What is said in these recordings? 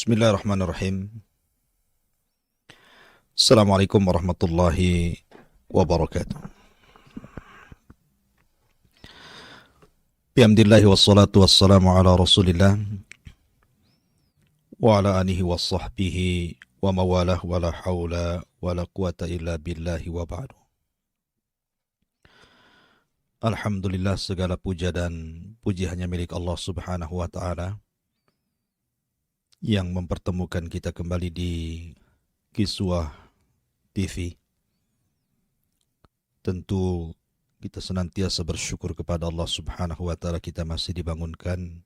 Bismillahirrahmanirrahim. Assalamualaikum warahmatullahi wabarakatuh. Bihamdillahi wassalatu wassalamu ala rasulillah wa ala alihi wa sahbihi wa mawalah wa la hawla wa la quwata illa billahi wa ba'du. Alhamdulillah, segala puja dan puji hanya milik Allah subhanahu wa ta'ala yang mempertemukan kita kembali di Kiswah TV. Tentu kita senantiasa bersyukur kepada Allah subhanahu wa ta'ala, kita masih dibangunkan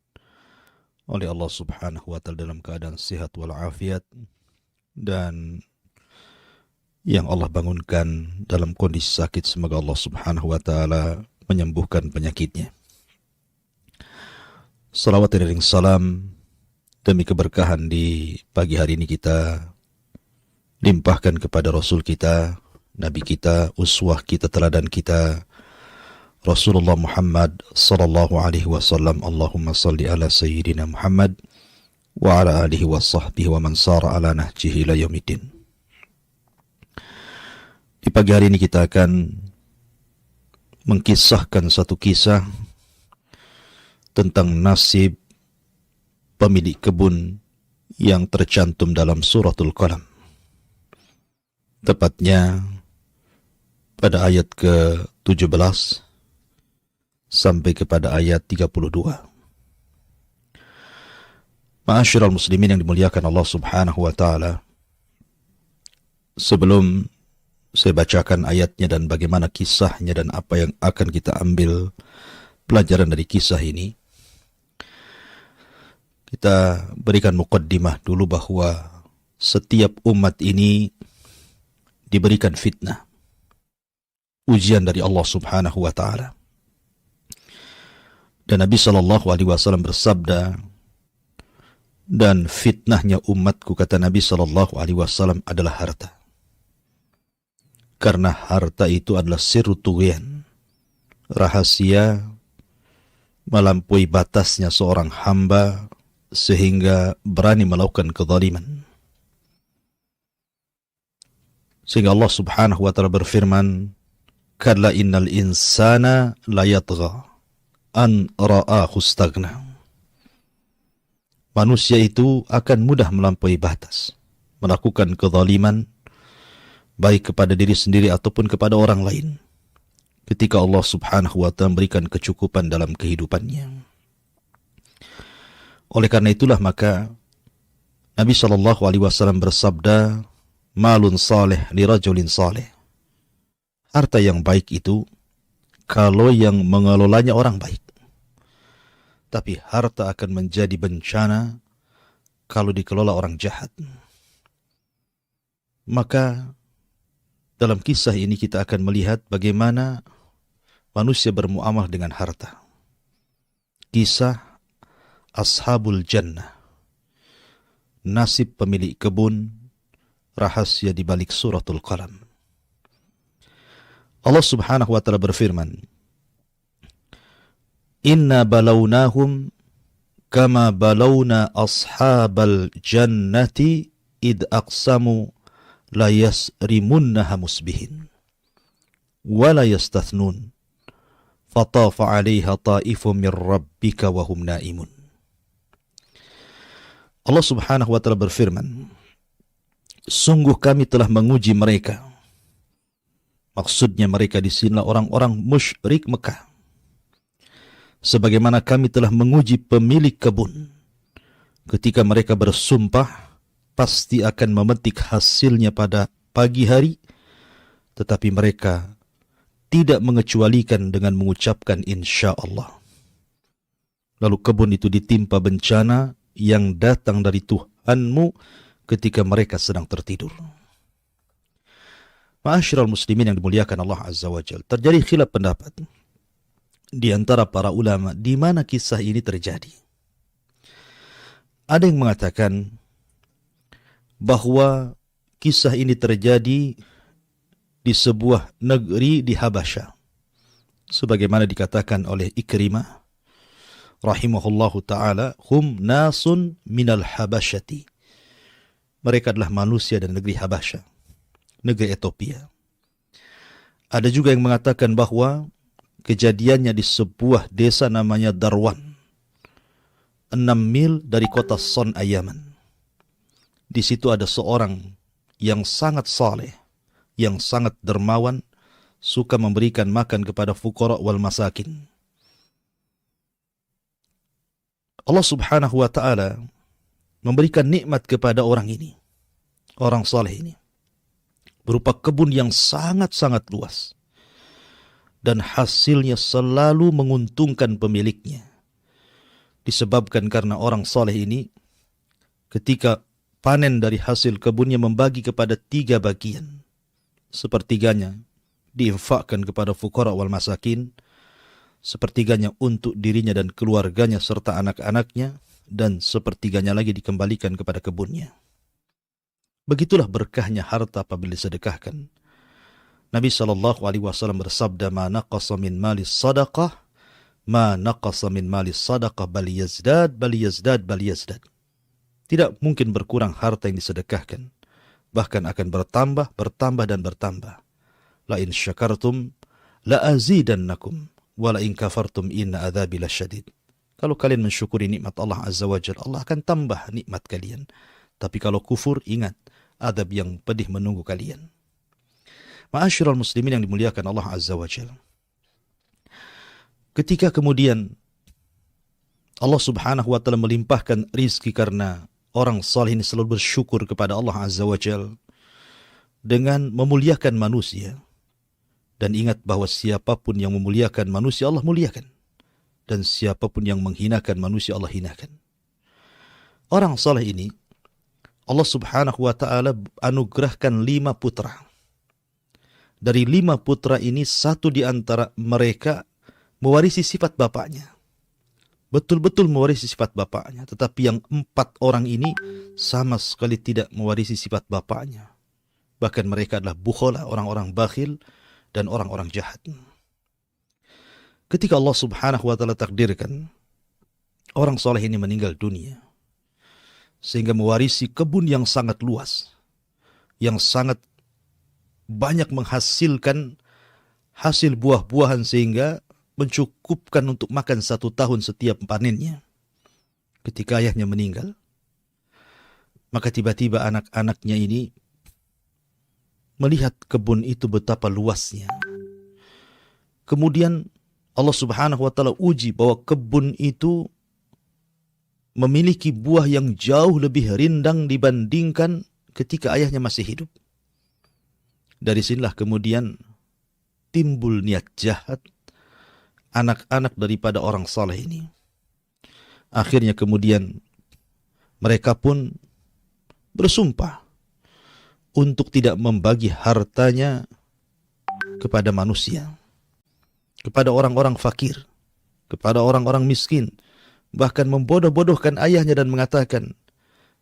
oleh Allah subhanahu wa ta'ala dalam keadaan sehat walafiat, dan yang Allah bangunkan dalam kondisi sakit, semoga Allah subhanahu wa ta'ala menyembuhkan penyakitnya. Salawat dan salam demi keberkahan di pagi hari ini kita limpahkan kepada Rasul kita, Nabi kita, uswah kita, teladan kita, Rasulullah Muhammad sallallahu alaihi wasallam. Allahumma salli ala sayyidina Muhammad wa ala alihi wa sahbihi wa man sara ala nahjihi ila yaumiddin. Di pagi hari ini kita akan mengkisahkan satu kisah tentang nasib pemilik kebun yang tercantum dalam suratul Qalam. Tepatnya pada ayat ke-17 sampai kepada ayat 32. Ma'asyiral muslimin yang dimuliakan Allah subhanahu wa ta'ala, sebelum saya bacakan ayatnya dan bagaimana kisahnya dan apa yang akan kita ambil pelajaran dari kisah ini, kita berikan muqaddimah dulu bahwa setiap umat ini diberikan fitnah, ujian dari Allah subhanahu wa ta'ala. Dan Nabi SAW bersabda, dan fitnahnya umatku, kata Nabi SAW, adalah harta. Karena harta itu adalah sirru tughyan, rahasia melampaui batasnya seorang hamba sehingga berani melakukan kezaliman. Sehingga Allah subhanahu wa ta'ala berfirman, kalla innal insana layatgha an ra'ahu istaghna. Manusia itu akan mudah melampaui batas, melakukan kezaliman, baik kepada diri sendiri ataupun kepada orang lain, ketika Allah subhanahu wa ta'ala memberikan kecukupan dalam kehidupannya. Oleh karena itulah maka Nabi SAW bersabda, malun saleh li rajulin saleh. Harta yang baik itu kalau yang mengelolanya orang baik. Tapi harta akan menjadi bencana kalau dikelola orang jahat. Maka dalam kisah ini kita akan melihat bagaimana manusia bermuamalah dengan harta. Kisah Ashabul Jannah, nasib pemilik kebun, rahasia di balik suratul Qalam. Allah subhanahu wa ta'ala berfirman, inna balawnahum kama balawna ashabal jannati id aqsamu la yasrimunnaha musbihin wa la yastathnun fatafa 'alaiha ta'ifun min rabbika wa hum naimun. Allah subhanahu wa ta'ala berfirman, sungguh kami telah menguji mereka. Maksudnya mereka di sini orang-orang musyrik Mekah. Sebagaimana kami telah menguji pemilik kebun. Ketika mereka bersumpah pasti akan memetik hasilnya pada pagi hari, tetapi mereka tidak mengecualikan dengan mengucapkan insya Allah. Lalu kebun itu ditimpa bencana yang datang dari Tuhanmu ketika mereka sedang tertidur. Ma'asyiral muslimin yang dimuliakan Allah Azza wa Jalla, terjadi khilaf pendapat di antara para ulama di mana kisah ini terjadi. Ada yang mengatakan bahwa kisah ini terjadi di sebuah negeri di Habasyah, sebagaimana dikatakan oleh Ikrimah rahimahullahu ta'ala, hum nasun minal habasyati mereka adalah manusia dari negeri Habasya, negeri Ethiopia. Ada juga yang mengatakan bahwa kejadiannya di sebuah desa namanya Darwan, 6 mil dari kota Son Ayaman. Di situ ada seorang yang sangat saleh, yang sangat dermawan, suka memberikan makan kepada fuqara wal masakin. Allah Subhanahu wa ta'ala memberikan nikmat kepada orang ini, orang saleh ini, berupa kebun yang sangat-sangat luas. Dan hasilnya selalu menguntungkan pemiliknya. Disebabkan karena orang saleh ini, ketika panen dari hasil kebunnya membagi kepada 3 bagian. Sepertiganya diinfakkan kepada fuqara wal masakin, sepertiganya untuk dirinya dan keluarganya serta anak-anaknya, dan sepertiganya lagi dikembalikan kepada kebunnya. Begitulah berkahnya harta apabila disedekahkan. Nabi SAW bersabda, "Ma naqasa min mali sadaqah, ma naqasa min mali sadaqah bal yazdad, bal yazdad, bal yazdad." Tidak mungkin berkurang harta yang disedekahkan, bahkan akan bertambah, bertambah, dan bertambah. La in syakartum la azidannakum wa la in kafartum inna adzabi lasyadid. Kalau kalian mensyukuri nikmat Allah Azza wa Jalla, Allah akan tambah nikmat kalian. Tapi kalau kufur, ingat, azab yang pedih menunggu kalian. Ma'asyiral muslimin yang dimuliakan Allah Azza wa Jalla. Ketika kemudian Allah Subhanahu wa ta'ala melimpahkan rizki karena orang saleh ini selalu bersyukur kepada Allah Azza wa Jalla dengan memuliakan manusia. Dan ingat bahwa siapapun yang memuliakan manusia, Allah muliakan. Dan siapapun yang menghinakan manusia, Allah hinakan. Orang saleh ini, Allah Subhanahu wa ta'ala anugerahkan 5 putra. Dari 5 putra ini, 1 di antara mereka mewarisi sifat bapaknya. Betul-betul mewarisi sifat bapaknya. Tetapi yang 4 orang ini sama sekali tidak mewarisi sifat bapaknya. Bahkan mereka adalah bukhala, orang-orang bakhil, dan orang-orang jahat. Ketika Allah Subhanahu wa ta'ala takdirkan orang soleh ini meninggal dunia, sehingga mewarisi kebun yang sangat luas, yang sangat banyak menghasilkan hasil buah-buahan sehingga mencukupkan untuk makan 1 tahun setiap panennya. Ketika ayahnya meninggal, maka tiba-tiba anak-anaknya ini melihat kebun itu betapa luasnya. Kemudian Allah Subhanahu wa ta'ala uji bahwa kebun itu memiliki buah yang jauh lebih rindang dibandingkan ketika ayahnya masih hidup. Dari sinilah kemudian timbul niat jahat anak-anak daripada orang saleh ini. Akhirnya kemudian mereka pun bersumpah untuk tidak membagi hartanya kepada manusia, kepada orang-orang fakir, kepada orang-orang miskin, bahkan membodoh-bodohkan ayahnya dan mengatakan,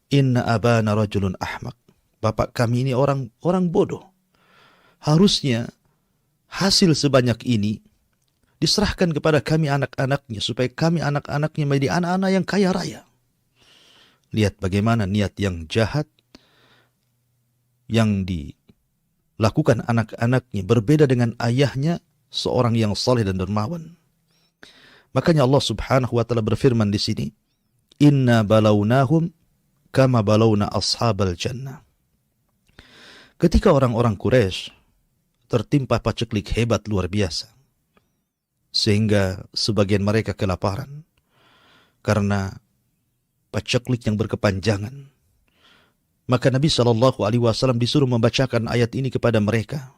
"Inna abana rajulun ahmak." Bapak kami ini orang bodoh. Harusnya hasil sebanyak ini diserahkan kepada kami anak-anaknya, supaya kami anak-anaknya menjadi anak-anak yang kaya raya. Lihat bagaimana niat yang jahat yang dilakukan anak-anaknya berbeda dengan ayahnya, seorang yang saleh dan dermawan. Makanya Allah Subhanahu wa ta'ala berfirman di sini, "Inna balawnahum kama balawna ashabal jannah." Ketika orang-orang Quraisy tertimpa paceklik hebat luar biasa, sehingga sebagian mereka kelaparan karena paceklik yang berkepanjangan, maka Nabi SAW disuruh membacakan ayat ini kepada mereka.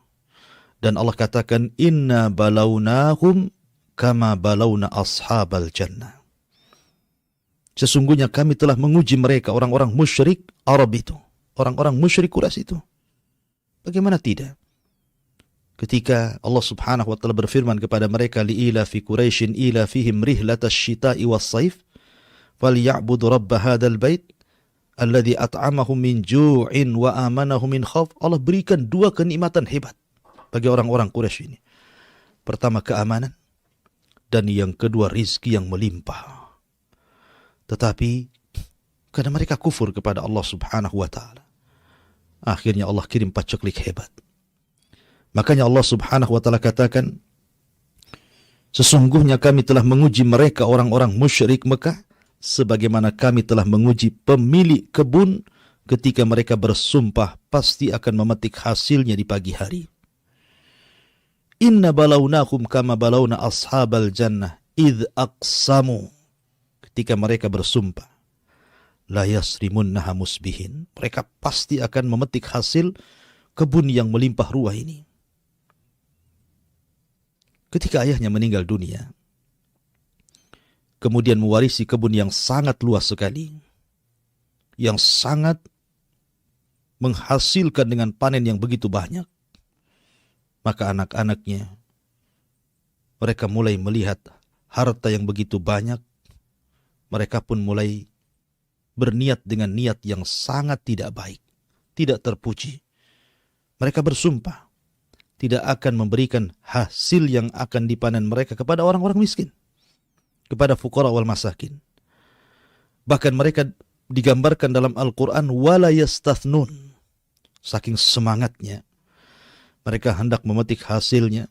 Dan Allah katakan, "Inna balawnahum kama balawna ashabal jannah." Sesungguhnya kami telah menguji mereka, orang-orang musyrik Arab itu, orang-orang musyrik Quraisy itu. Bagaimana tidak? Ketika Allah Subhanahu wa ta'ala berfirman kepada mereka, "Li'ila fi Quraisyin ila fihim rihlatash syita'i was-saif, falyabudu rabb hadzal bait alladzi at'amahum min ju'in wa amanahum min khauf." Allah berikan 2 kenikmatan hebat bagi orang-orang Quraisy ini. Pertama, keamanan, dan yang kedua, rizki yang melimpah. Tetapi karena mereka kufur kepada Allah Subhanahu wa ta'ala, Akhirnya Allah kirim paceklik hebat. Makanya Allah subhanahu wa ta'ala katakan, sesungguhnya kami telah menguji mereka orang-orang musyrik Mekah, sebagaimana kami telah menguji pemilik kebun ketika mereka bersumpah pasti akan memetik hasilnya di pagi hari. Inna balawnahum kama balawna ashabal jannah idh aqsamu. Ketika mereka bersumpah, la yasrimunnaha musbihin. Mereka pasti akan memetik hasil kebun yang melimpah ruah ini. Ketika ayahnya meninggal dunia, kemudian mewarisi kebun yang sangat luas sekali, yang sangat menghasilkan dengan panen yang begitu banyak, maka anak-anaknya, mereka mulai melihat harta yang begitu banyak, mereka pun mulai berniat dengan niat yang sangat tidak baik, tidak terpuji. Mereka bersumpah tidak akan memberikan hasil yang akan dipanen mereka kepada orang-orang miskin, kepada fuqara wal masakin. Bahkan mereka digambarkan dalam Al-Quran wala yastathnun. Saking semangatnya mereka hendak memetik hasilnya,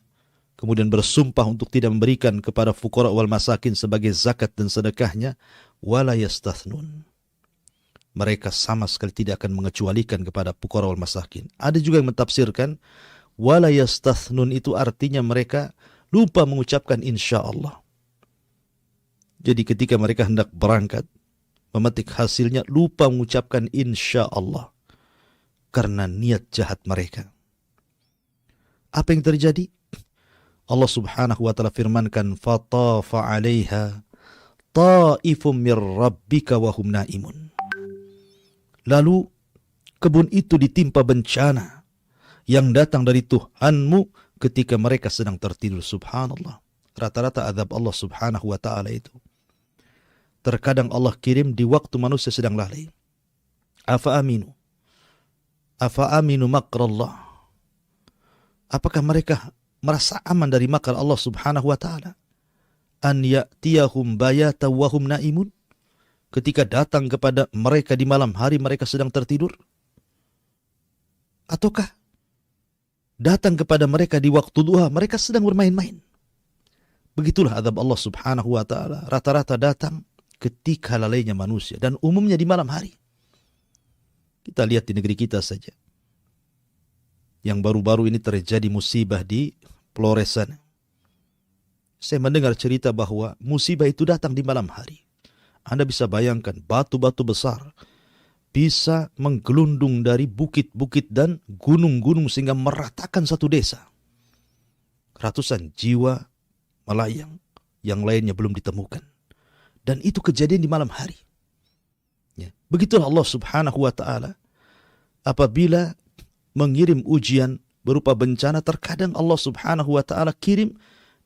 kemudian bersumpah untuk tidak memberikan kepada fuqara wal masakin sebagai zakat dan sedekahnya, wala yastathnun. Mereka sama sekali tidak akan mengecualikan kepada fuqara wal masakin. Ada juga yang mentafsirkan wala yastathnun itu artinya mereka lupa mengucapkan insya Allah. Jadi ketika mereka hendak berangkat memetik hasilnya, lupa mengucapkan insya Allah karena niat jahat mereka. Apa yang terjadi? Allah subhanahu wa ta'ala firmankan, fatafa 'alaiha ta'ifum mir rabbika wa hum naimun. Lalu kebun itu ditimpa bencana yang datang dari Tuhanmu ketika mereka sedang tertidur. Subhanallah. Rata-rata azab Allah subhanahu wa ta'ala itu terkadang Allah kirim di waktu manusia sedang lalai. Afa aminu makrallah. Apakah mereka merasa aman dari makar Allah subhanahu wa ta'ala? An ya'tiyahum bayata wa hum naimun. Ketika datang kepada mereka di malam hari mereka sedang tertidur? Ataukah datang kepada mereka di waktu duha mereka sedang bermain-main? Begitulah azab Allah subhanahu wa ta'ala. Rata-rata datang ketika lalainya manusia, dan umumnya di malam hari. Kita lihat di negeri kita saja, yang baru-baru ini terjadi musibah di Flores sana. Saya mendengar cerita bahwa musibah itu datang di malam hari. Anda bisa bayangkan batu-batu besar bisa menggelundung dari bukit-bukit dan gunung-gunung sehingga meratakan satu desa. Ratusan jiwa melayang, yang lainnya belum ditemukan. Dan itu kejadian di malam hari. Ya. Begitulah Allah subhanahu wa ta'ala. Apabila mengirim ujian berupa bencana, terkadang Allah subhanahu wa ta'ala kirim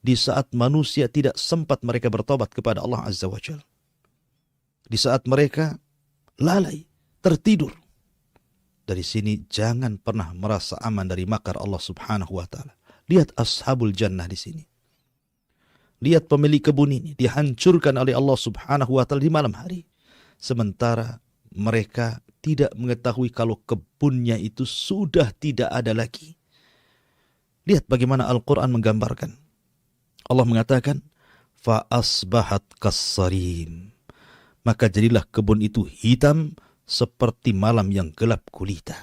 di saat manusia tidak sempat mereka bertobat kepada Allah azza wa jalla. Di saat mereka lalai, tertidur. Dari sini jangan pernah merasa aman dari makar Allah subhanahu wa ta'ala. Lihat ashabul jannah di sini. Lihat pemilik kebun ini dihancurkan oleh Allah subhanahu wa ta'ala di malam hari. Sementara mereka tidak mengetahui kalau kebunnya itu sudah tidak ada lagi. Lihat bagaimana Al-Quran menggambarkan. Allah mengatakan, فَأَصْبَحَتْ كَالصَّرِيمِ. Maka jadilah kebun itu hitam seperti malam yang gelap gulita.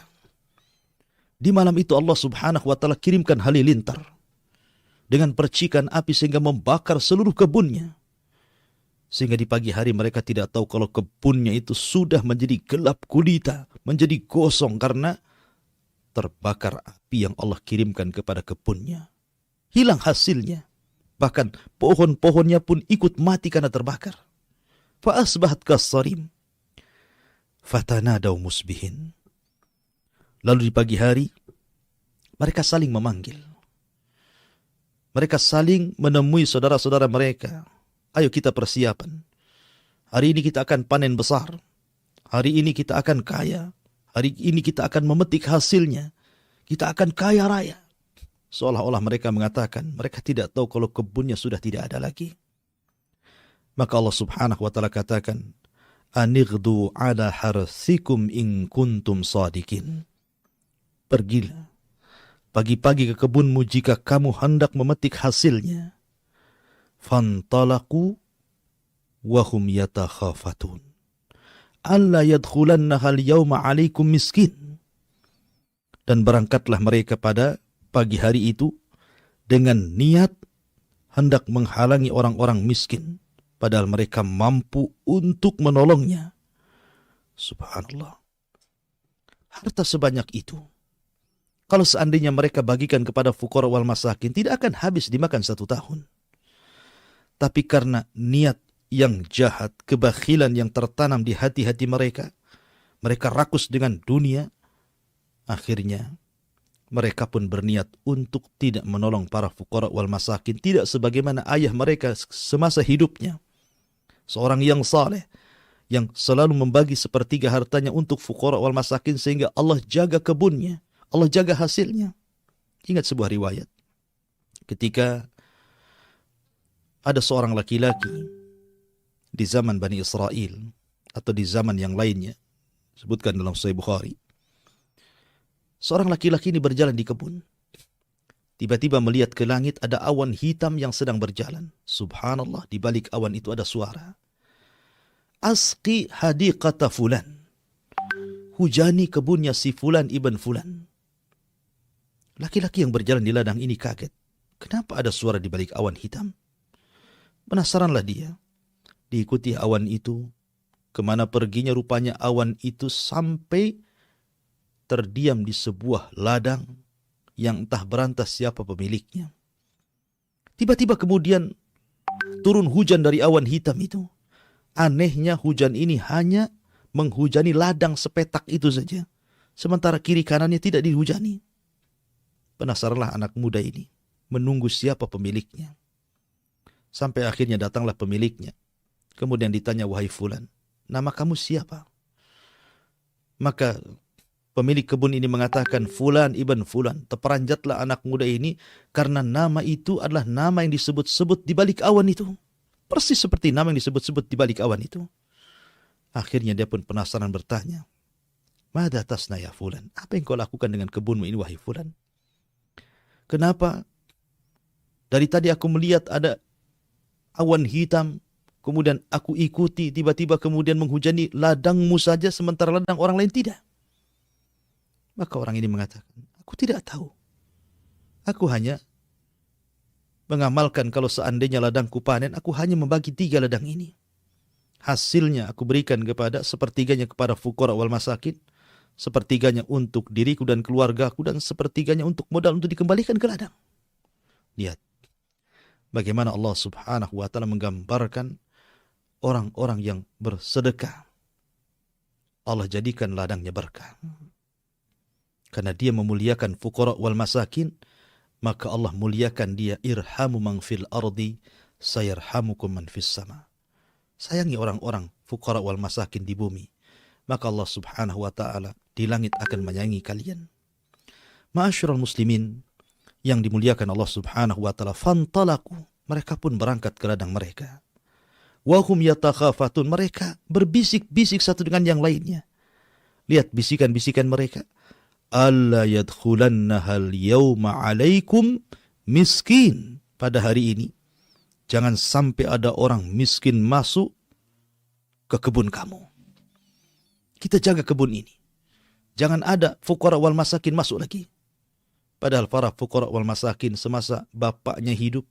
Di malam itu Allah subhanahu wa ta'ala kirimkan halilintar dengan percikan api sehingga membakar seluruh kebunnya. Sehingga di pagi hari mereka tidak tahu kalau kebunnya itu sudah menjadi gelap gulita, menjadi gosong karena terbakar api yang Allah kirimkan kepada kebunnya. Hilang hasilnya. Bahkan pohon-pohonnya pun ikut mati karena terbakar. Fa'asbahat kassarim. Fatanadaw musbihin. Lalu di pagi hari, mereka saling memanggil. Mereka saling menemui saudara-saudara mereka. Ayo kita persiapan. Hari ini kita akan panen besar. Hari ini kita akan kaya. Hari ini kita akan memetik hasilnya. Kita akan kaya raya. Seolah-olah mereka mengatakan, mereka tidak tahu kalau kebunnya sudah tidak ada lagi. Maka Allah subhanahu wa ta'ala katakan, Anighdu ala harthikum in kuntum sadikin. Pergilah pagi-pagi ke kebunmu jika kamu hendak memetik hasilnya. Fantalaqu wahum yatakhafatun alla yadkhulannaha al-yawma 'alaikum miskin. Dan berangkatlah mereka pada pagi hari itu dengan niat hendak menghalangi orang-orang miskin, padahal mereka mampu untuk menolongnya. Subhanallah. Harta sebanyak itu, kalau seandainya mereka bagikan kepada fuqara wal masakin, tidak akan habis dimakan 1 tahun. Tapi karena niat yang jahat, kebakhilan yang tertanam di hati-hati mereka, mereka rakus dengan dunia, akhirnya mereka pun berniat untuk tidak menolong para fuqara wal masakin, tidak sebagaimana ayah mereka semasa hidupnya. Seorang yang saleh, yang selalu membagi sepertiga hartanya untuk fuqara wal masakin, sehingga Allah jaga kebunnya, Allah jaga hasilnya. Ingat sebuah riwayat, ketika ada seorang laki-laki di zaman Bani Israel atau di zaman yang lainnya, sebutkan dalam Sahih Bukhari, seorang laki-laki ini berjalan di kebun. Tiba-tiba melihat ke langit ada awan hitam yang sedang berjalan. Subhanallah, di balik awan itu ada suara. Asqi hadiqata fulan. Hujani kebunnya si fulan ibn fulan. Laki-laki yang berjalan di ladang ini kaget. Kenapa ada suara di balik awan hitam? Penasaranlah dia. Diikuti awan itu. Kemana perginya rupanya awan itu sampai terdiam di sebuah ladang yang entah berantas siapa pemiliknya. Tiba-tiba kemudian turun hujan dari awan hitam itu. Anehnya hujan ini hanya menghujani ladang sepetak itu saja, sementara kiri kanannya tidak dihujani. Penasaranlah anak muda ini, menunggu siapa pemiliknya. Sampai akhirnya datanglah pemiliknya. Kemudian ditanya, wahai fulan, nama kamu siapa? Maka pemilik kebun ini mengatakan, fulan ibn fulan. Terperanjatlah anak muda ini karena nama itu adalah nama yang disebut-sebut di balik awan itu. Persis seperti nama yang disebut-sebut di balik awan itu. Akhirnya dia pun penasaran bertanya, Mada tasna ya fulan? Apa yang kau lakukan dengan kebunmu ini, wahai fulan? Kenapa dari tadi aku melihat ada awan hitam, kemudian aku ikuti, tiba-tiba kemudian menghujani ladangmu saja, sementara ladang orang lain tidak? Maka orang ini mengatakan, aku tidak tahu. Aku hanya mengamalkan kalau seandainya ladangku panen, aku hanya membagi 3 ladang ini. Hasilnya aku berikan kepada sepertiganya kepada fuqara wal masakin, sepertiganya untuk diriku dan keluargaku, dan sepertiganya untuk modal untuk dikembalikan ke ladang. Lihat bagaimana Allah subhanahu wa ta'ala menggambarkan orang-orang yang bersedekah. Allah jadikan ladangnya berkah. Karena dia memuliakan fuqara wal masakin, maka Allah muliakan dia. Irhamu man fil ardi sayarhamukum man fis sama. Sayangi orang-orang fuqara wal masakin di bumi, maka Allah subhanahu wa ta'ala di langit akan menyayangi kalian. Ma'asyiral muslimin yang dimuliakan Allah subhanahu wa ta'ala, fantalaku, mereka pun berangkat ke ladang mereka. Wahum yatakhafatun, mereka berbisik-bisik satu dengan yang lainnya. Lihat bisikan-bisikan mereka. Alla yadkhulannahal yawma 'alaikum miskin. Pada hari ini jangan sampai ada orang miskin masuk ke kebun kamu. Kita jaga kebun ini. Jangan ada fuqara wal masakin masuk lagi. Padahal para fuqara wal masakin semasa bapaknya hidup,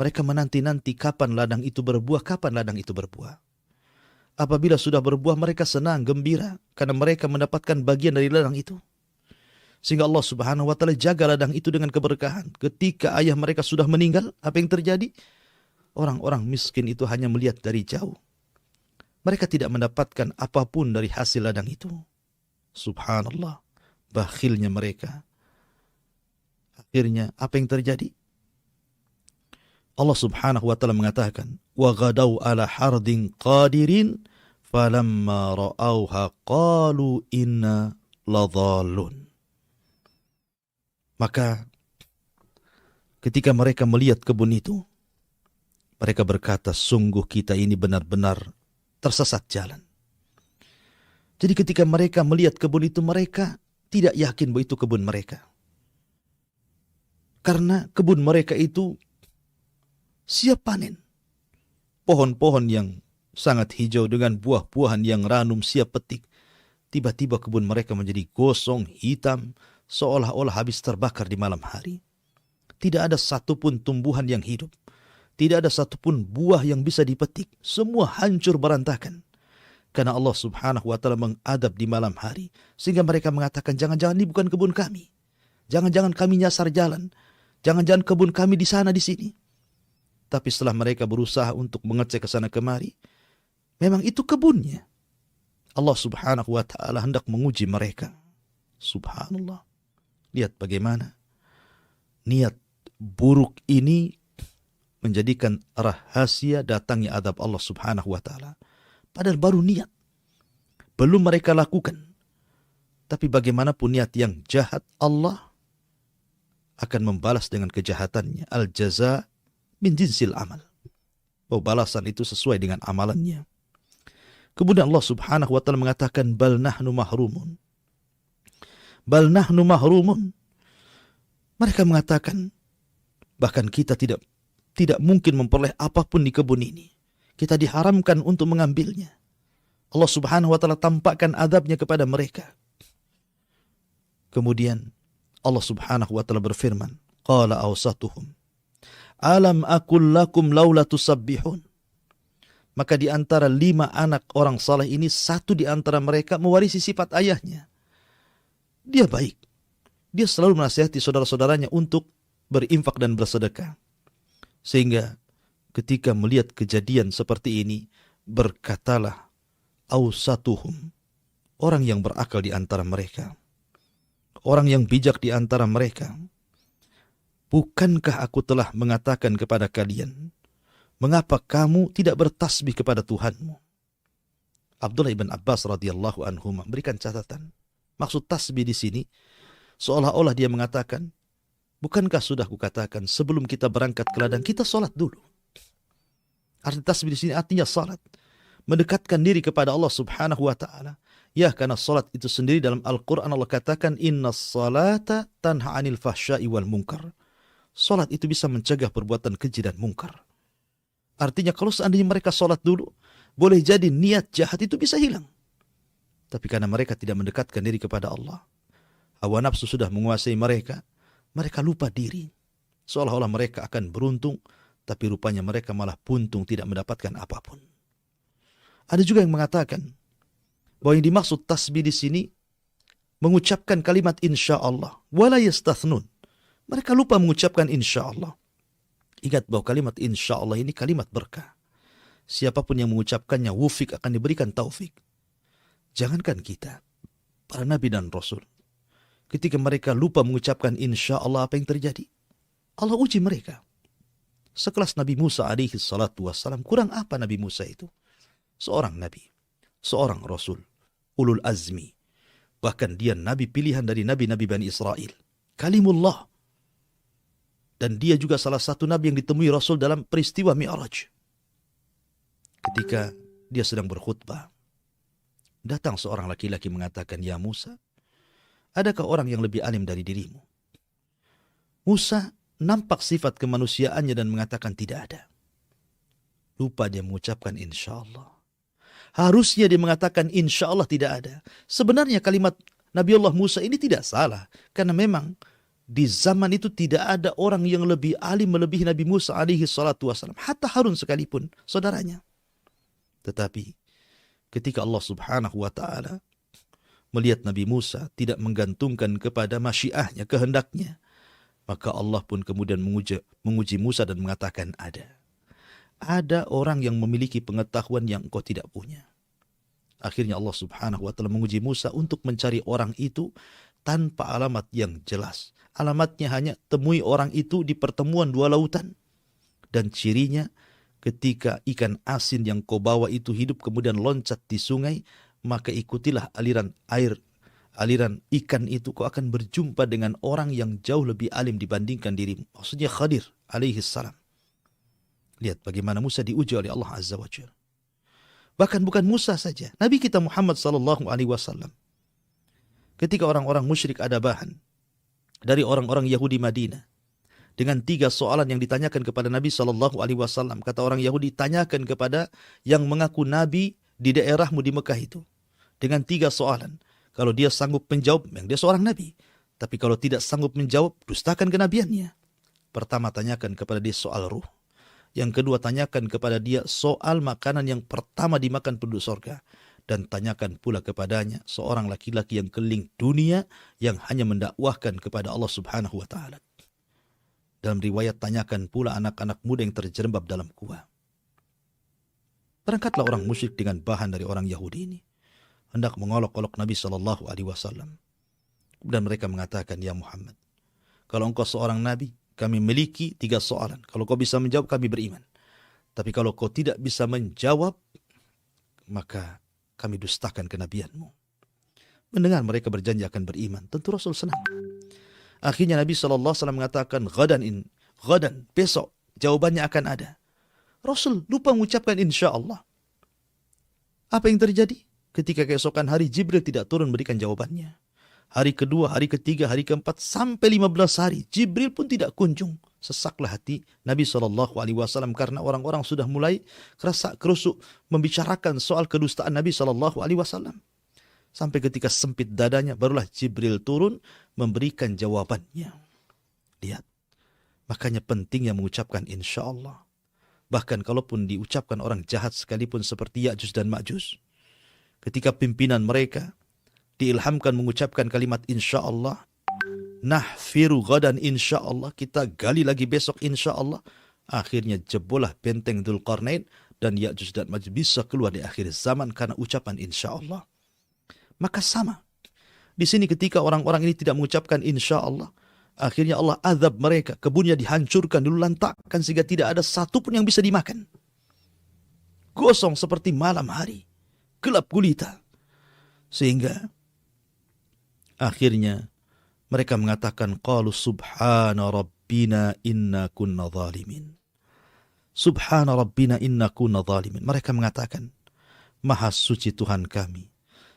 mereka menanti-nanti kapan ladang itu berbuah, kapan ladang itu berbuah. Apabila sudah berbuah, mereka senang, gembira, karena mereka mendapatkan bagian dari ladang itu. Sehingga Allah subhanahu wa ta'ala jaga ladang itu dengan keberkahan. Ketika ayah mereka sudah meninggal, apa yang terjadi? Orang-orang miskin itu hanya melihat dari jauh. Mereka tidak mendapatkan apapun dari hasil ladang itu. Subhanallah, bakhilnya mereka. Akhirnya apa yang terjadi? Allah subhanahu wa ta'ala mengatakan, وَغَدَوْا عَلَى حَرْدٍ قَادِرٍ فَلَمَّا رَأَوْهَا قَالُوا إِنَّا لَضَالُّونَ. Maka ketika mereka melihat kebun itu, mereka berkata, sungguh kita ini benar-benar tersesat jalan. Jadi ketika mereka melihat kebun itu, mereka tidak yakin bahwa itu kebun mereka. Karena kebun mereka itu siap panen. Pohon-pohon yang sangat hijau dengan buah-buahan yang ranum siap petik. Tiba-tiba kebun mereka menjadi gosong, hitam, seolah-olah habis terbakar di malam hari. Tidak ada satupun tumbuhan yang hidup. Tidak ada satupun buah yang bisa dipetik. Semua hancur berantakan. Karena Allah subhanahu wa ta'ala mengadab di malam hari. Sehingga mereka mengatakan, jangan-jangan ini bukan kebun kami. Jangan-jangan kami nyasar jalan. Jangan-jangan kebun kami di sana di sini. Tapi setelah mereka berusaha untuk mengecek ke sana kemari, memang itu kebunnya. Allah subhanahu wa ta'ala hendak menguji mereka. Subhanallah. Lihat bagaimana niat buruk ini menjadikan rahasia datangnya adab Allah subhanahu wa ta'ala. Padahal baru niat. Belum mereka lakukan. Tapi bagaimanapun niat yang jahat, Allah akan membalas dengan kejahatannya. Al-jaza min jinsil amal. Oh, balasan itu sesuai dengan amalannya. Kemudian Allah subhanahu wa ta'ala mengatakan, bal nahnu mahrumun. Bal nahnu mahrumun. Mereka mengatakan, bahkan kita tidak mungkin memperoleh apapun di kebun ini. Kita diharamkan untuk mengambilnya. Allah subhanahu wa ta'ala tampakkan adabnya kepada mereka. Kemudian Allah subhanahu wa ta'ala berfirman, qala awsatuhum, alam akul lakum laula tusabbihun. Maka di antara 5 anak orang saleh ini, satu di antara mereka mewarisi sifat ayahnya. Dia baik. Dia selalu menasihati saudara-saudaranya untuk berinfak dan bersedekah. Sehingga ketika melihat kejadian seperti ini, berkatalah awsatuhum, orang yang berakal di antara mereka, orang yang bijak di antara mereka, bukankah aku telah mengatakan kepada kalian, mengapa kamu tidak bertasbih kepada Tuhanmu? Abdullah ibn Abbas radhiyallahu anhu memberikan catatan. Maksud tasbih di sini seolah-olah dia mengatakan, bukankah sudah kukatakan sebelum kita berangkat ke ladang kita salat dulu? Arti tasbih di sini artinya salat, mendekatkan diri kepada Allah subhanahu wa ta'ala. Ya, karena salat itu sendiri dalam Al-Quran Allah katakan, innas salata tanha anil fahsya'i wal munkar. Salat itu bisa mencegah perbuatan keji dan mungkar. Artinya kalau seandainya mereka salat dulu, boleh jadi niat jahat itu bisa hilang. Tapi karena mereka tidak mendekatkan diri kepada Allah, hawa nafsu sudah menguasai mereka, mereka lupa diri. Seolah-olah mereka akan beruntung, tapi rupanya mereka malah buntung, tidak mendapatkan apapun. Ada juga yang mengatakan bahwa yang dimaksud tasbih di sini mengucapkan kalimat insya Allah, wala yastathnun. Mereka lupa mengucapkan insya Allah. Ingat bahwa kalimat insya Allah ini kalimat berkah. Siapapun yang mengucapkannya wufik akan diberikan taufik. Jangankan kita, para nabi dan rasul, ketika mereka lupa mengucapkan insya Allah, apa yang terjadi? Allah uji mereka. Sekelas Nabi Musa alaihi salatu wassalam, kurang apa Nabi Musa itu? Seorang nabi, seorang rasul, ulul azmi. Bahkan dia nabi pilihan dari nabi-nabi Bani Israel. Kalimullah. Dan dia juga salah satu nabi yang ditemui Rasul dalam peristiwa Mi'raj. Ketika dia sedang berkhutbah, datang seorang laki-laki mengatakan, ya Musa, adakah orang yang lebih alim dari dirimu? Musa nampak sifat kemanusiaannya dan mengatakan tidak ada. Lupa dia mengucapkan insya Allah. Harusnya dia mengatakan insya Allah tidak ada. Sebenarnya kalimat Nabiullah Musa ini tidak salah. Karena memang di zaman itu tidak ada orang yang lebih alim melebihi Nabi Musa alaihi salatu wassalam. Hatta Harun sekalipun, saudaranya. Tetapi ketika Allah subhanahu wa ta'ala melihat Nabi Musa tidak menggantungkan kepada masyiahnya, kehendaknya, maka Allah pun kemudian menguji Musa dan mengatakan ada. Ada orang yang memiliki pengetahuan yang engkau tidak punya. Akhirnya Allah subhanahu wa ta'ala menguji Musa untuk mencari orang itu tanpa alamat yang jelas. Alamatnya hanya temui orang itu di pertemuan 2 lautan. Dan cirinya ketika ikan asin yang kau bawa itu hidup kemudian loncat di sungai, maka ikutilah aliran air, aliran ikan itu, kau akan berjumpa dengan orang yang jauh lebih alim dibandingkan dirimu. Maksudnya Khadir alaihi salam. Lihat bagaimana Musa diuji oleh Allah Azza wa Jalla. Bahkan bukan Musa saja, Nabi kita Muhammad sallallahu alaihi wasallam ketika orang-orang musyrik ada bahan dari orang-orang Yahudi Madinah dengan 3 soalan yang ditanyakan kepada Nabi SAW. Kata orang Yahudi, tanyakan kepada yang mengaku Nabi di daerahmu di Mekah itu dengan 3 soalan. Kalau dia sanggup menjawab, memang dia seorang Nabi. Tapi kalau tidak sanggup menjawab, dustakan kenabiannya. Pertama, tanyakan kepada dia soal ruh. Yang kedua, tanyakan kepada dia soal makanan yang pertama dimakan penduduk surga. Dan tanyakan pula kepadanya seorang laki-laki yang keliling dunia yang hanya mendakwahkan kepada Allah Subhanahu wa Ta'ala. Dalam riwayat, tanyakan pula anak-anak muda yang terjerembab dalam gua. Berangkatlah orang musyrik dengan bahan dari orang Yahudi ini, hendak mengolok-olok Nabi SAW. Dan mereka mengatakan, ya Muhammad, kalau engkau seorang Nabi, kami memiliki 3 soalan. Kalau kau bisa menjawab, kami beriman. Tapi kalau kau tidak bisa menjawab, maka kami dustakan kenabianmu. Mendengar mereka berjanji akan beriman, tentu Rasul senang. Akhirnya Nabi SAW mengatakan, Ghadan, besok jawabannya akan ada. Rasul lupa mengucapkan insya Allah. Apa yang terjadi? Ketika keesokan hari Jibril tidak turun memberikan jawabannya. Hari kedua, hari ketiga, hari keempat, sampai 15 hari. Jibril pun tidak kunjung. Sesaklah hati Nabi SAW karena orang-orang sudah mulai kerusuk membicarakan soal kedustaan Nabi SAW. Sampai ketika sempit dadanya, barulah Jibril turun memberikan jawabannya. Lihat, makanya pentingnya mengucapkan insya Allah. Bahkan kalaupun diucapkan orang jahat sekalipun seperti Ya'juj dan Ma'juj, ketika pimpinan mereka diilhamkan mengucapkan kalimat insya Allah, nahfiru ghadan insya Allah, kita gali lagi besok insya Allah, akhirnya jebolah benteng Dzulqarnain dan Ya'juj dan Ma'juj bisa keluar di akhir zaman karena ucapan insya Allah. Maka sama di sini, ketika orang-orang ini tidak mengucapkan insya Allah, akhirnya Allah azab mereka, kebunnya dihancurkan, dilantakkan sehingga tidak ada satupun yang bisa dimakan. Gosong seperti malam hari, gelap gulita. Sehingga akhirnya mereka mengatakan, qalu subhana rabbina inna kunna zalimin. Subhana rabbina inna kunna zalimin. Mereka mengatakan, maha suci Tuhan kami,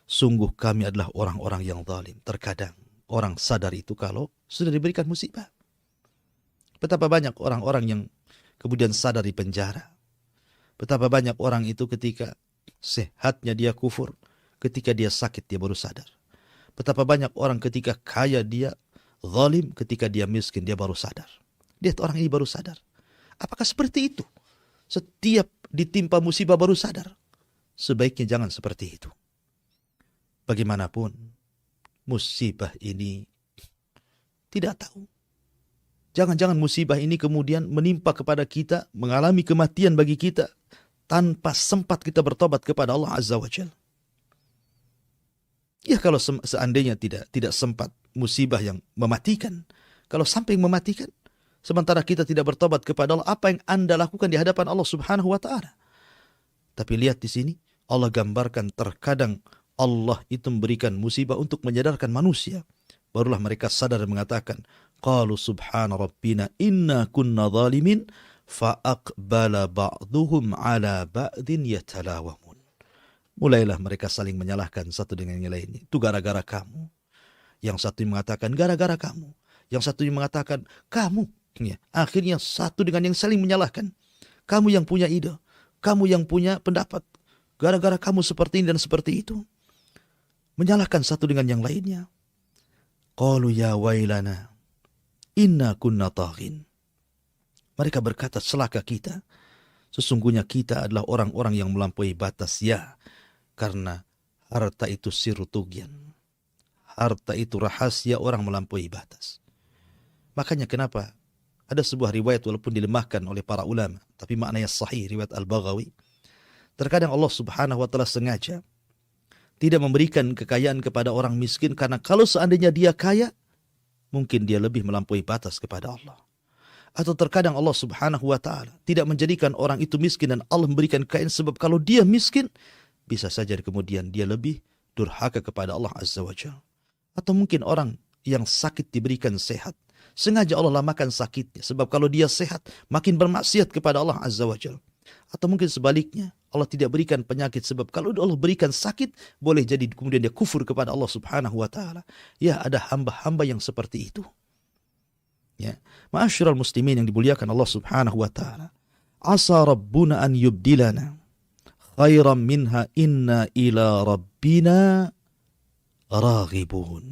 sungguh kami adalah orang-orang yang zalim. Terkadang orang sadar itu kalau sudah diberikan musibah. Betapa banyak orang-orang yang kemudian sadar di penjara. Betapa banyak orang itu ketika sehatnya dia kufur, ketika dia sakit dia baru sadar. Betapa banyak orang ketika kaya dia zalim, ketika dia miskin dia baru sadar. Lihat, orang ini baru sadar. Apakah seperti itu? Setiap ditimpa musibah baru sadar? Sebaiknya jangan seperti itu. Bagaimanapun, musibah ini tidak tahu. Jangan-jangan musibah ini kemudian menimpa kepada kita, mengalami kematian bagi kita, tanpa sempat kita bertobat kepada Allah Azza wa Jalla. Ya, kalau seandainya tidak sempat musibah yang mematikan, kalau sampai mematikan, sementara kita tidak bertobat kepada Allah, apa yang Anda lakukan di hadapan Allah Subhanahu wa Ta'ala? Tapi lihat di sini, Allah gambarkan terkadang Allah itu memberikan musibah untuk menyadarkan manusia. Barulah mereka sadar dan mengatakan, qalu subhana rabbina inna kunna zalimin fa aqbala ba'duhum ala ba'din yatalawamun. Mulailah mereka saling menyalahkan satu dengan yang lainnya. Itu gara-gara kamu. Yang satu mengatakan gara-gara kamu. Yang satu mengatakan kamu. Ya, akhirnya satu dengan yang saling menyalahkan. Kamu yang punya ide. Kamu yang punya pendapat. Gara-gara kamu seperti ini dan seperti itu. Menyalahkan satu dengan yang lainnya. Qalu ya wailana inna kunna taghin. Mereka berkata, celaka kita. Sesungguhnya kita adalah orang-orang yang melampaui batas. Ya, karena harta itu sirtugian. Harta itu rahasia orang melampaui batas. Makanya kenapa ada sebuah riwayat walaupun dilemahkan oleh para ulama, tapi maknanya sahih, riwayat Al-Baghawi. Terkadang Allah Subhanahu wa Ta'ala sengaja tidak memberikan kekayaan kepada orang miskin, karena kalau seandainya dia kaya, mungkin dia lebih melampaui batas kepada Allah. Atau terkadang Allah Subhanahu wa Ta'ala tidak menjadikan orang itu miskin dan Allah memberikan kekayaan, sebab kalau dia miskin, bisa saja kemudian dia lebih durhaka kepada Allah Azza wa Jalla. Atau mungkin orang yang sakit diberikan sehat, sengaja Allah lamakan sakitnya, sebab kalau dia sehat makin bermaksiat kepada Allah Azza wa Jalla. Atau mungkin sebaliknya, Allah tidak berikan penyakit sebab kalau Allah berikan sakit, boleh jadi kemudian dia kufur kepada Allah Subhanahu wa taala. Ya, ada hamba-hamba yang seperti itu. Ya, ma'asyiral muslimin yang dimuliakan Allah Subhanahu wa taala. Asa rabbuna an yubdilana khairan minha inna ila rabbina raghibun.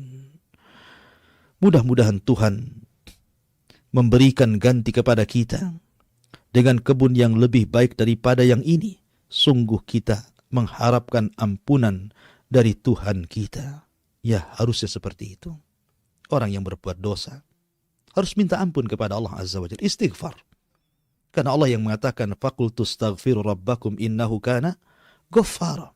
Mudah-mudahan Tuhan memberikan ganti kepada kita dengan kebun yang lebih baik daripada yang ini. Sungguh kita mengharapkan ampunan dari Tuhan kita. Ya, harusnya seperti itu. Orang yang berbuat dosa harus minta ampun kepada Allah Azza wa Jalla, istighfar. Karena Allah yang mengatakan, faqultu astaghfiru rabbakum innahu kana ghaffara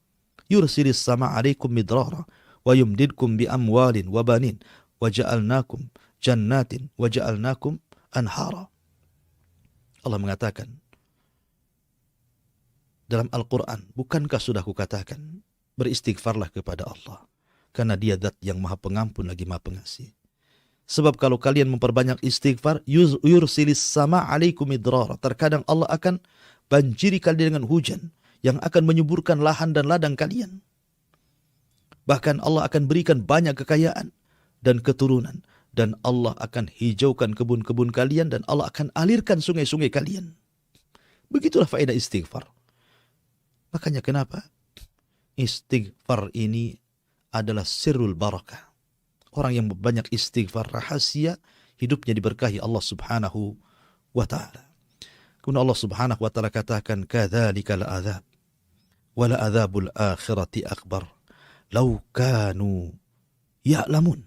yursilis sama alaikum midrara wa yumdidkum bi amwalin wa banin wa ja'alnakum jannatin wa ja'alnakum anhara. Allah mengatakan dalam Al-Quran, bukankah sudah kukatakan, beristighfarlah kepada Allah, karena dia zat yang maha pengampun lagi maha pengasih. Sebab kalau kalian memperbanyak istighfar, yursilis sama alaikum idrar. Terkadang Allah akan banjiri kalian dengan hujan yang akan menyuburkan lahan dan ladang kalian. Bahkan Allah akan berikan banyak kekayaan dan keturunan. Dan Allah akan hijaukan kebun-kebun kalian dan Allah akan alirkan sungai-sungai kalian. Begitulah faedah istighfar. Makanya kenapa? Istighfar ini adalah sirrul barakah. Orang yang banyak istighfar, rahasia hidupnya diberkahi Allah Subhanahu wa taala. Kemudian Allah Subhanahu wa taala katakan, kadzalika al-adzab wa la adzabul akhirati akbar law kanu ya'lamun.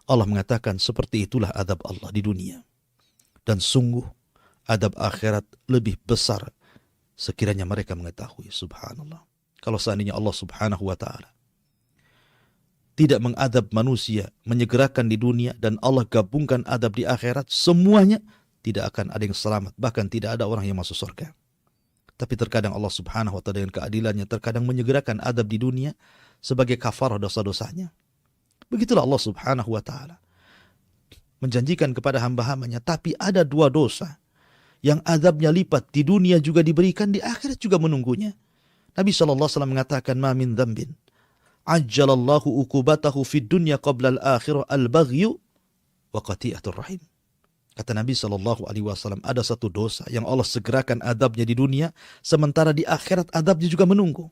Allah mengatakan seperti itulah adab Allah di dunia. Dan sungguh adab akhirat lebih besar sekiranya mereka mengetahui. Subhanallah. Kalau seandainya Allah Subhanahu wa ta'ala tidak mengadab manusia, menyegerakan di dunia, dan Allah gabungkan adab di akhirat, semuanya tidak akan ada yang selamat. Bahkan tidak ada orang yang masuk surga. Tapi terkadang Allah Subhanahu wa ta'ala dengan keadilannya terkadang menyegerakan adab di dunia sebagai kafarah dosa-dosanya. Begitulah Allah Subhanahu wa ta'ala menjanjikan kepada hamba-hambanya. Tapi ada dua dosa yang azabnya lipat, di dunia juga diberikan, di akhirat juga menunggunya. Nabi SAW mengatakan, ma min dzambin ajjalallahu ukubatahu fid dunya qabla al-akhirah al-baghyu wa qati'atur rahim. Kata Nabi SAW, ada satu dosa yang Allah segerakan adabnya di dunia, sementara di akhirat adabnya juga menunggu.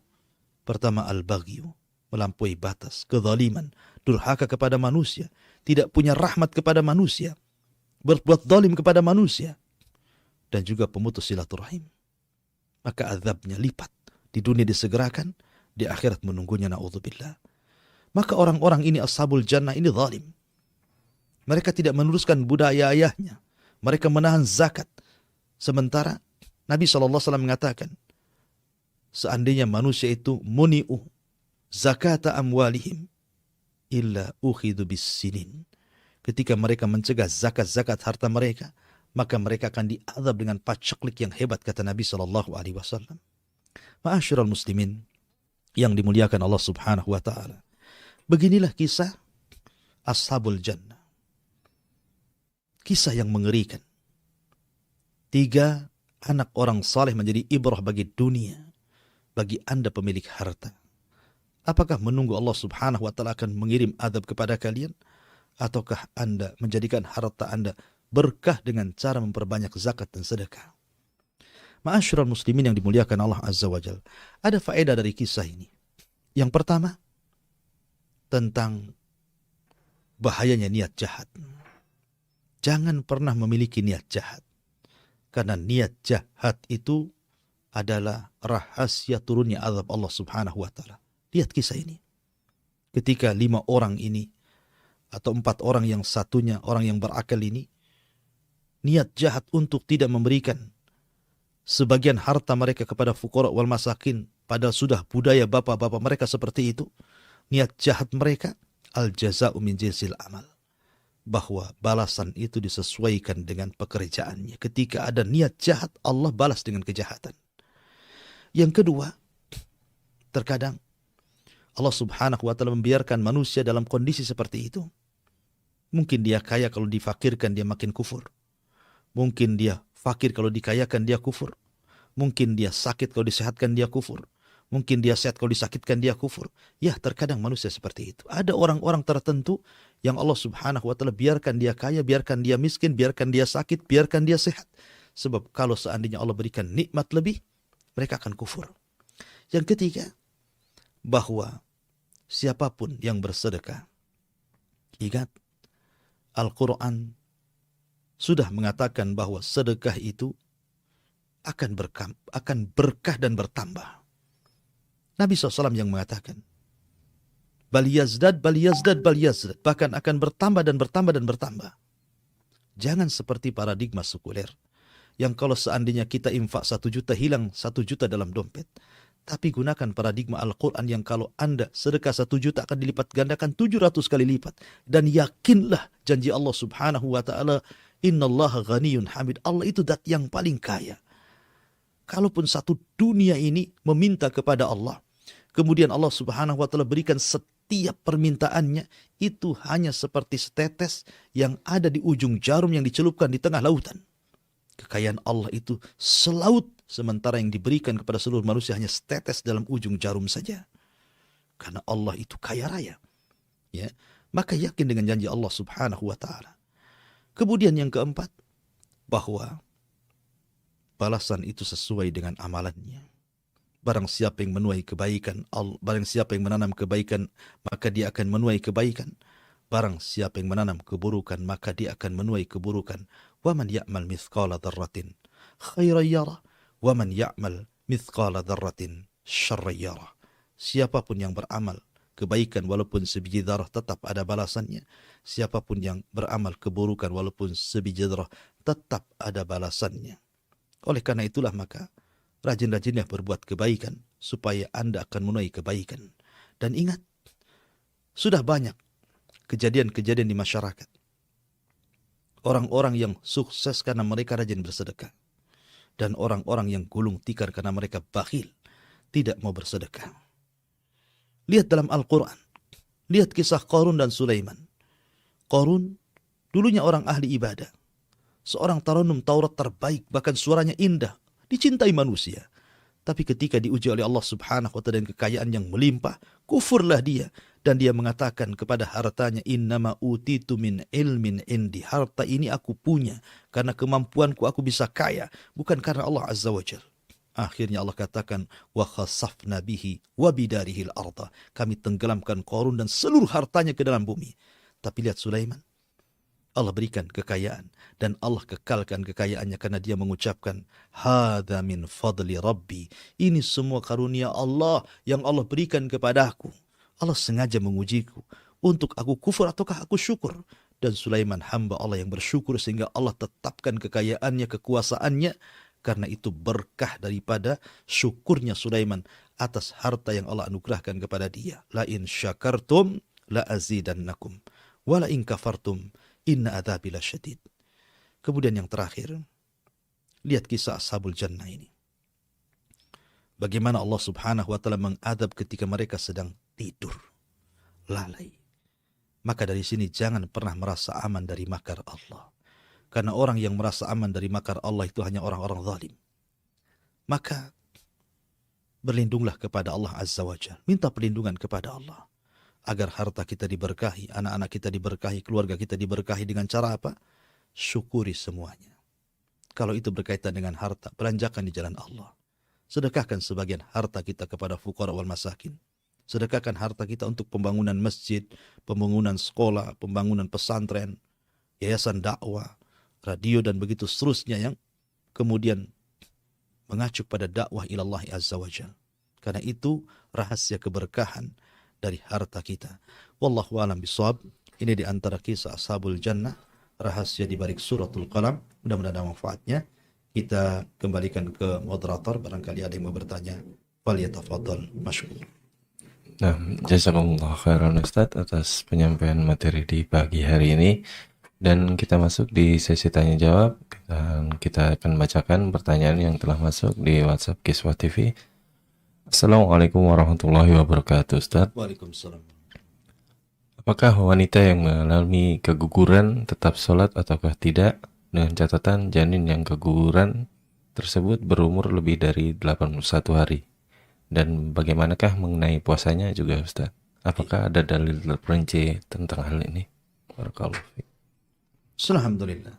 Pertama, al-baghyu, melampaui batas, kezaliman, durhaka kepada manusia, tidak punya rahmat kepada manusia, berbuat zalim kepada manusia, dan juga pemutus silaturahim. Maka azabnya lipat. Di dunia disegerakan, di akhirat menunggunya, na'udzubillah. Maka orang-orang ini ashabul jannah ini zalim. Mereka tidak meneruskan budaya ayahnya. Mereka menahan zakat. Sementara Nabi SAW mengatakan, seandainya manusia itu muni'u zakata amwalihim illa ukhidu bis sinin. Ketika mereka mencegah zakat-zakat harta mereka, maka mereka akan diazab dengan paceklik yang hebat, kata Nabi SAW. Ma'asyiral muslimin yang dimuliakan Allah Subhanahu wa ta'ala. Beginilah kisah Ashabul Jannah. Kisah yang mengerikan. 3 anak orang saleh menjadi ibrah bagi dunia, bagi Anda pemilik harta. Apakah menunggu Allah Subhanahu wa ta'ala akan mengirim azab kepada kalian? Ataukah Anda menjadikan harta Anda berkah dengan cara memperbanyak zakat dan sedekah? Ma'asyiral muslimin yang dimuliakan Allah Azza wa Jalla. Ada faedah dari kisah ini. Yang pertama, tentang bahayanya niat jahat. Jangan pernah memiliki niat jahat. Karena niat jahat itu adalah rahasia turunnya azab Allah Subhanahu wa ta'ala. Lihat kisah ini. Ketika 5 orang ini, atau 4 orang yang satunya orang yang berakal ini, niat jahat untuk tidak memberikan sebagian harta mereka kepada fuqara wal masakin, padahal sudah budaya bapak-bapak mereka seperti itu. Niat jahat mereka, al jaza'u min jinsil amal, bahwa balasan itu disesuaikan dengan pekerjaannya. Ketika ada niat jahat, Allah balas dengan kejahatan. Yang kedua, terkadang Allah Subhanahu wa ta'ala membiarkan manusia dalam kondisi seperti itu. Mungkin dia kaya, kalau difakirkan dia makin kufur. Mungkin dia fakir, kalau dikayakan dia kufur. Mungkin dia sakit, kalau disehatkan dia kufur. Mungkin dia sehat, kalau disakitkan dia kufur. Ya, terkadang manusia seperti itu. Ada orang-orang tertentu yang Allah subhanahu wa ta'ala biarkan dia kaya, biarkan dia miskin, biarkan dia sakit, biarkan dia sehat. Sebab kalau seandainya Allah berikan nikmat lebih, mereka akan kufur. Yang ketiga, bahwa siapapun yang bersedekah, ingat, Al-Quran sudah mengatakan bahwa sedekah itu akan berkah dan bertambah. Nabi SAW yang mengatakan, bal yazdad, bal yazdad, bal yazdad. Bahkan akan bertambah dan bertambah dan bertambah. Jangan seperti paradigma sekuler, yang kalau seandainya kita infak 1 juta, hilang 1 juta dalam dompet. Tapi gunakan paradigma Al-Quran yang kalau Anda sedekah 1 juta akan dilipat gandakan 700 kali lipat. Dan yakinlah janji Allah subhanahu wa ta'ala, innallaha ghaniyun hamid. Allah itu zat yang paling kaya. Kalaupun satu dunia ini meminta kepada Allah, kemudian Allah subhanahu wa ta'ala berikan setiap permintaannya, itu hanya seperti setetes yang ada di ujung jarum yang dicelupkan di tengah lautan. Kekayaan Allah itu selaut, sementara yang diberikan kepada seluruh manusia hanya setetes dalam ujung jarum saja. Karena Allah itu kaya raya. Ya, maka yakin dengan janji Allah subhanahu wa ta'ala. Kemudian yang keempat, bahwa balasan itu sesuai dengan amalannya. Barang siapa yang menuai kebaikan, barang siapa yang menanam kebaikan, maka dia akan menuai kebaikan. Barang siapa yang menanam keburukan, maka dia akan menuai keburukan. وَمَنْ يَعْمَلْ مِثْقَالَ ذَرَّةٍ خَيْرًا يَرَهُ وَمَنْ يَعْمَلْ مِثْقَالَ ذَرَّةٍ شَرًّا يَرَهُ. Siapapun yang beramal kebaikan walaupun sebiji zarah, tetap ada balasannya. Siapapun yang beramal keburukan walaupun sebiji zarah, tetap ada balasannya. Oleh karena itulah maka rajin-rajinlah berbuat kebaikan supaya Anda akan menuai kebaikan. Dan ingat, sudah banyak kejadian-kejadian di masyarakat. Orang-orang yang sukses karena mereka rajin bersedekah. Dan orang-orang yang gulung tikar karena mereka bakhil, tidak mau bersedekah. Lihat dalam Al-Quran. Lihat kisah Qarun dan Sulaiman. Qarun dulunya orang ahli ibadah. Seorang tarannum Taurat terbaik, bahkan suaranya indah, dicintai manusia. Tapi ketika diuji oleh Allah subhanahu wa ta'ala dengan kekayaan yang melimpah, kufurlah dia. Dan dia mengatakan kepada hartanya, innama utitu min ilmin indi. Harta ini aku punya karena kemampuanku, aku bisa kaya, bukan karena Allah azza wa jalla. Akhirnya Allah katakan, wa khasafna bihi wa bidarihil arda. Kami tenggelamkan Qarun dan seluruh hartanya ke dalam bumi. Tapi lihat Sulaiman, Allah berikan kekayaan dan Allah kekalkan kekayaannya karena dia mengucapkan, hadza min fadli rabbi. Ini semua karunia Allah yang Allah berikan kepadaku. Allah sengaja mengujiku untuk aku kufur ataukah aku syukur. Dan Sulaiman hamba Allah yang bersyukur sehingga Allah tetapkan kekayaannya, kekuasaannya. Karena itu berkah daripada syukurnya Sulaiman atas harta yang Allah anugerahkan kepada dia. La in syakartum la azidannakum wa la in kafartum inna adzabi lasyadid. Kemudian yang terakhir, lihat kisah Ashabul Jannah ini. Bagaimana Allah subhanahu wa ta'ala mengadab ketika mereka sedang tidur, lalai. Maka dari sini jangan pernah merasa aman dari makar Allah. Karena orang yang merasa aman dari makar Allah itu hanya orang-orang zalim. Maka berlindunglah kepada Allah azza wa jalla. Minta perlindungan kepada Allah. Agar harta kita diberkahi, anak-anak kita diberkahi, keluarga kita diberkahi dengan cara apa? Syukuri semuanya. Kalau itu berkaitan dengan harta, belanjakan di jalan Allah. Sedekahkan sebagian harta kita kepada fuqara wal masakin. Sedekahkan harta kita untuk pembangunan masjid, pembangunan sekolah, pembangunan pesantren, yayasan dakwah, radio dan begitu seterusnya yang kemudian mengacu pada dakwah ilallah azza wa jalla. Karena itu rahasia keberkahan dari harta kita. Wallahu a'lam bishawab. Ini di antara kisah Ashabul Jannah, rahasia di balik suratul Qalam. Mudah-mudahan ada manfaatnya. Kita kembalikan ke moderator, barangkali ada yang mau bertanya. Falyatafadhal masykur. Nah, jazakumullah khairan Ustaz atas penyampaian materi di pagi hari ini. Dan kita masuk di sesi tanya jawab, dan kita akan bacakan pertanyaan yang telah masuk di WhatsApp Kiswah TV. Assalamualaikum warahmatullahi wabarakatuh, Ustaz. Waalaikumsalam. Apakah wanita yang mengalami keguguran tetap sholat ataukah tidak? Dengan catatan janin yang keguguran tersebut berumur lebih dari 81 hari. Dan bagaimanakah mengenai puasanya juga Ustaz? Apakah ada dalil terperinci tentang hal ini? Barakallahu fiik. Alhamdulillah.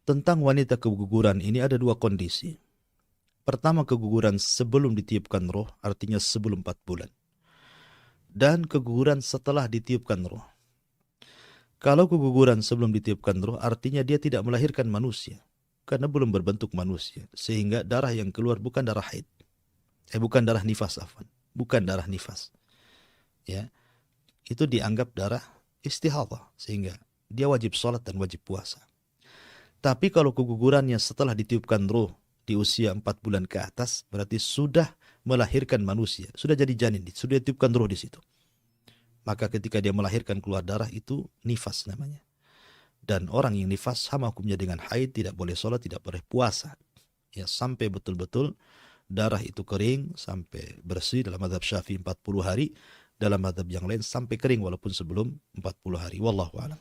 Tentang wanita keguguran ini ada dua kondisi. Pertama, keguguran sebelum ditiupkan roh, artinya sebelum 4 bulan. Dan keguguran setelah ditiupkan roh. Kalau keguguran sebelum ditiupkan roh, artinya dia tidak melahirkan manusia. Karena belum berbentuk manusia. Sehingga darah yang keluar bukan darah haid. Bukan darah nifas, afwan. Bukan darah nifas. Ya, itu dianggap darah istihadah. Sehingga dia wajib sholat dan wajib puasa. Tapi kalau kegugurannya setelah ditiupkan roh di usia 4 bulan ke atas, berarti sudah melahirkan manusia. Sudah jadi janin, sudah ditiupkan roh di situ. Maka ketika dia melahirkan keluar darah itu nifas namanya. Dan orang yang nifas sama hukumnya dengan haid, tidak boleh sholat, tidak boleh puasa. Ya, sampai betul-betul darah itu kering, sampai bersih. Dalam mazhab Syafi'i 40 hari, dalam mazhab yang lain sampai kering walaupun sebelum 40 hari. Wallahu a'lam.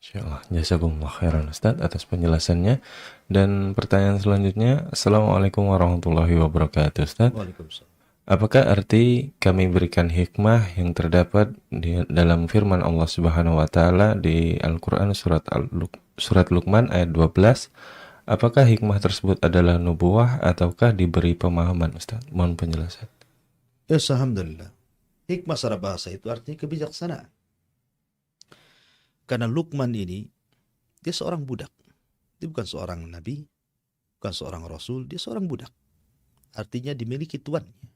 Insyaallah, jazakumullah khairan Ustaz atas penjelasannya. Dan pertanyaan selanjutnya, Assalamualaikum warahmatullahi wabarakatuh Ustaz. Waalaikumsalam. Apakah arti kami berikan hikmah yang terdapat di dalam firman Allah Subhanahu wa taala di Al-Qur'an surat Luqman ayat 12? Apakah hikmah tersebut adalah nubuwah ataukah diberi pemahaman Ustaz? Mohon penjelasan. Ya, alhamdulillah. Hikmah secara bahasa itu artinya kebijaksanaan. Karena Luqman ini, dia seorang budak. Dia bukan seorang nabi, bukan seorang rasul, dia seorang budak. Artinya dimiliki tuannya.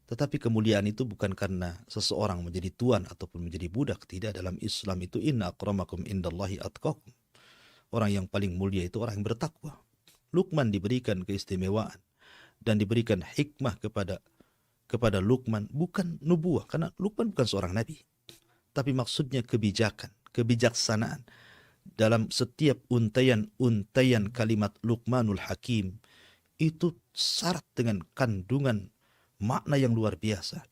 Tetapi kemuliaan itu bukan karena seseorang menjadi tuan ataupun menjadi budak. Tidak, dalam Islam itu inna akramakum indallahi atqakum. Orang yang paling mulia itu orang yang bertakwa. Luqman diberikan keistimewaan dan diberikan hikmah kepada Luqman, bukan nubuah, karena Luqman bukan seorang nabi. Tapi maksudnya kebijakan, kebijaksanaan. Dalam setiap untayan kalimat Luqmanul Hakim, itu syarat dengan kandungan makna yang luar biasa.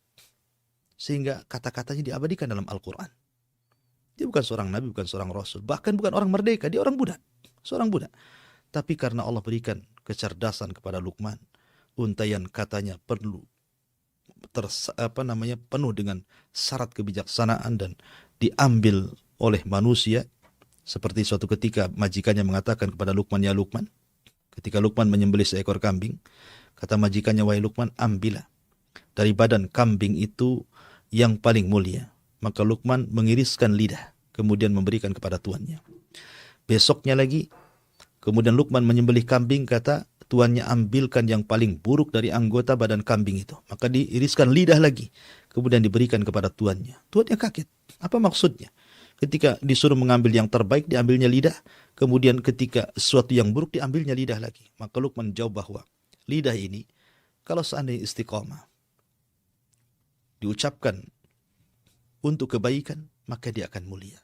Sehingga kata-katanya diabadikan dalam Al-Quran. Dia bukan seorang nabi, bukan seorang rasul. Bahkan bukan orang merdeka, dia orang budak. Seorang budak. Tapi karena Allah berikan kecerdasan kepada Luqman, untayan katanya penuh dengan syarat kebijaksanaan dan diambil oleh manusia. Seperti suatu ketika majikannya mengatakan kepada Luqman, ya Luqman, ketika Luqman menyembelih seekor kambing, kata majikannya, wahai Luqman, ambillah dari badan kambing itu yang paling mulia. Maka Luqman mengiriskan lidah, kemudian memberikan kepada tuannya. Besoknya lagi, kemudian Luqman menyembelih kambing, kata tuannya, ambilkan yang paling buruk dari anggota badan kambing itu. Maka diiriskan lidah lagi, kemudian diberikan kepada tuannya. Tuannya kaget. Apa maksudnya? Ketika disuruh mengambil yang terbaik, diambilnya lidah. Kemudian ketika sesuatu yang buruk, diambilnya lidah lagi. Maka Luqman jawab bahwa lidah ini, kalau seandainya istiqamah, diucapkan untuk kebaikan, maka dia akan mulia.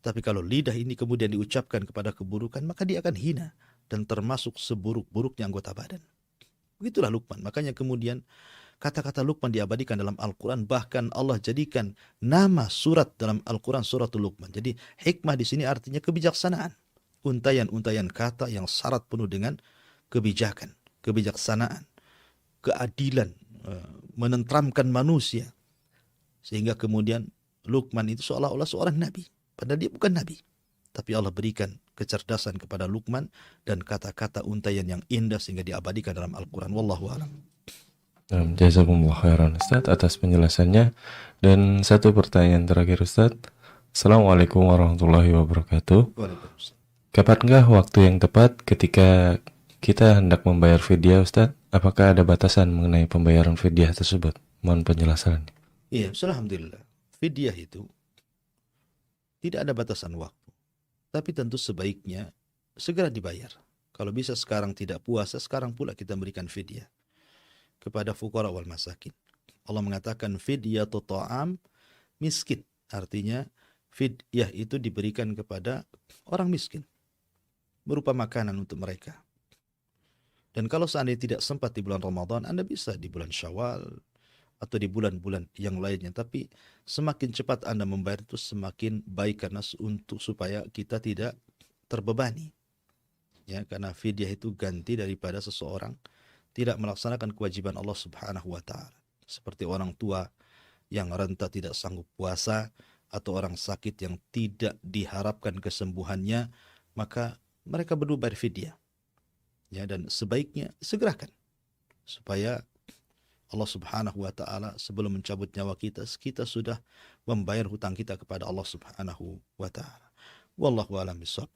Tapi kalau lidah ini kemudian diucapkan kepada keburukan, maka dia akan hina dan termasuk seburuk-buruknya anggota badan. Begitulah Luqman. Makanya kemudian kata-kata Luqman diabadikan dalam Al-Quran. Bahkan Allah jadikan nama surat dalam Al-Quran suratul Luqman. Jadi hikmah di sini artinya kebijaksanaan. Untayan-untayan kata yang syarat penuh dengan kebijakan, kebijaksanaan, keadilan, menentramkan manusia. Sehingga kemudian Luqman itu seolah-olah seorang nabi. Padahal dia bukan nabi. Tapi Allah berikan kecerdasan kepada Luqman dan kata-kata untayan yang indah sehingga diabadikan dalam Al-Quran. Wallahu a'lam. Jazakumullah khairan Ustaz atas penjelasannya. Dan satu pertanyaan terakhir Ustaz. Assalamualaikum warahmatullahi wabarakatuh. Waalaikumsalam. Kapankah waktu yang tepat ketika kita hendak membayar fidyah Ustaz? Apakah ada batasan mengenai pembayaran fidyah tersebut? Mohon penjelasannya. Iya, alhamdulillah. Fidyah itu tidak ada batasan waktu. Tapi tentu sebaiknya segera dibayar. Kalau bisa sekarang tidak puasa, sekarang pula kita berikan fidyah kepada fuqara wal masakin. Allah mengatakan fidyatu ta'am miskin. Artinya fidyah itu diberikan kepada orang miskin berupa makanan untuk mereka. Dan kalau seandainya tidak sempat di bulan Ramadan, Anda bisa di bulan Syawal atau di bulan-bulan yang lainnya. Tapi semakin cepat Anda membayar itu semakin baik, karena supaya kita tidak terbebani. Ya, karena fidyah itu ganti daripada seseorang tidak melaksanakan kewajiban Allah Subhanahu wa taala. Seperti orang tua yang renta tidak sanggup puasa atau orang sakit yang tidak diharapkan kesembuhannya, maka mereka perlu bayar fidyah. Ya, dan sebaiknya segerakan supaya Allah Subhanahu wa taala sebelum mencabut nyawa kita, kita sudah membayar hutang kita kepada Allah Subhanahu wa taala. Wallahu a'lam bishawab.